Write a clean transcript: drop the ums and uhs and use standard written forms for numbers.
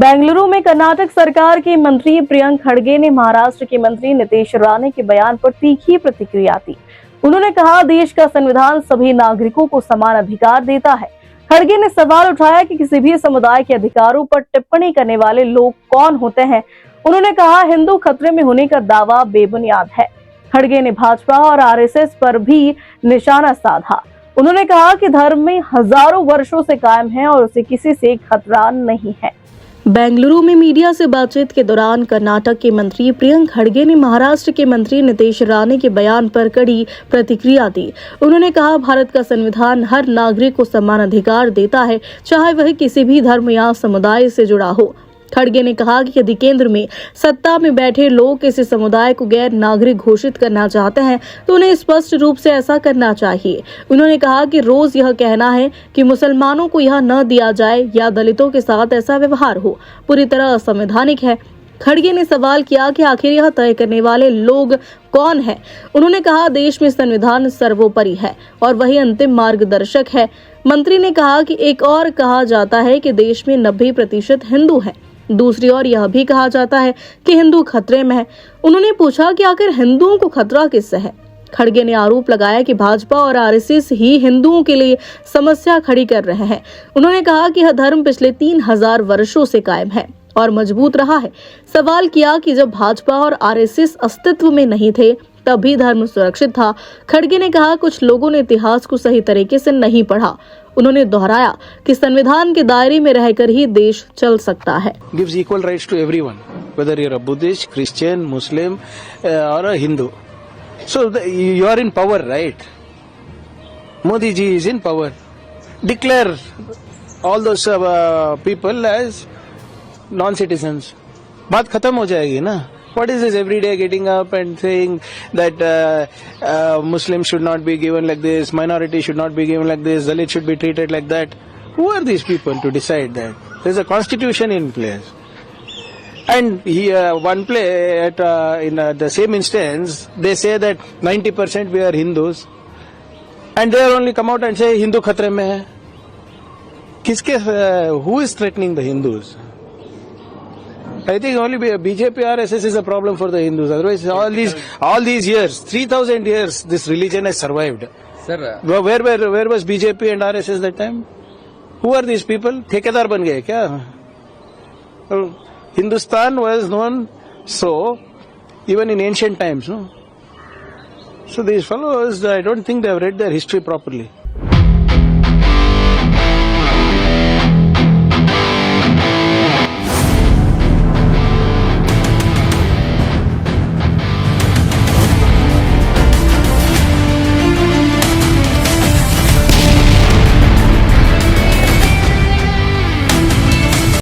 बेंगलुरु में कर्नाटक सरकार के मंत्री प्रियंक खड़गे ने महाराष्ट्र के मंत्री नीतीश राणे के बयान पर तीखी प्रतिक्रिया दी। उन्होंने कहा, देश का संविधान सभी नागरिकों को समान अधिकार देता है। खड़गे ने सवाल उठाया कि किसी भी समुदाय के अधिकारों पर टिप्पणी करने वाले लोग कौन होते हैं। उन्होंने कहा, हिंदू खतरे में होने का दावा बेबुनियाद है। खड़गे ने भाजपा और आरएसएस पर भी निशाना साधा। उन्होंने कहा कि धर्म में हजारों वर्षों से कायम है और उसे किसी से खतरा नहीं है। बेंगलुरु में मीडिया से बातचीत के दौरान कर्नाटक के मंत्री प्रियंक खड़गे ने महाराष्ट्र के मंत्री नीतीश राणे के बयान पर कड़ी प्रतिक्रिया दी। उन्होंने कहा, भारत का संविधान हर नागरिक को समान अधिकार देता है, चाहे वह किसी भी धर्म या समुदाय से जुड़ा हो। खड़गे ने कहा कि यदि केंद्र में सत्ता में बैठे लोग किसी समुदाय को गैर नागरिक घोषित करना चाहते हैं तो उन्हें स्पष्ट रूप से ऐसा करना चाहिए। उन्होंने कहा कि रोज यह कहना है कि मुसलमानों को यह न दिया जाए या दलितों के साथ ऐसा व्यवहार हो, पूरी तरह असंवैधानिक है। खड़गे ने सवाल किया कि आखिर यह तय करने वाले लोग कौन हैं। उन्होंने कहा, देश में संविधान सर्वोपरि है और वही अंतिम मार्गदर्शक है। मंत्री ने कहा कि एक और कहा जाता है कि देश में 90% हिंदू हैं, दूसरी ओर यह भी कहा जाता है कि हिंदू खतरे में है। उन्होंने पूछा कि आखिर हिंदुओं को खतरा किससे है। खड़गे ने आरोप लगाया कि भाजपा और आरएसएस ही हिंदुओं के लिए समस्या खड़ी कर रहे हैं। उन्होंने कहा कि यह धर्म पिछले 3000 वर्षों से कायम है और मजबूत रहा है। सवाल किया कि जब भाजपा और आरएसएस अस्तित्व में नहीं थे तब भी धर्म सुरक्षित था। खड़गे ने कहा, कुछ लोगों ने इतिहास को सही तरीके से नहीं पढ़ा। उन्होंने दोहराया कि संविधान के दायरे में रहकर ही देश चल सकता है। Gives equal rights to everyone, whether you're a Buddhist, Christian, Muslim, or a Hindu. So you are in power, right? Modi ji is in power. Declare all those people as non-citizens. बात खत्म हो जाएगी ना? What is this every day getting up and saying that Muslims should not be given like this, minorities should not be given like this, Dalit should be treated like that? Who are these people to decide that? There's a constitution in place. And one play in the same instance, they say that 90% we are Hindus, and they only come out and say Hindu khatre mein hai. Who is threatening the Hindus? I think only BJP RSS is a problem for the Hindus. Otherwise, all these years, 3000 years, this religion has survived. Sir, where was BJP and RSS that time? Who are these people? ठेकेदार बन गए क्या? Hindustan was known so even in ancient times, no? So these fellows, I don't think they have read their history properly.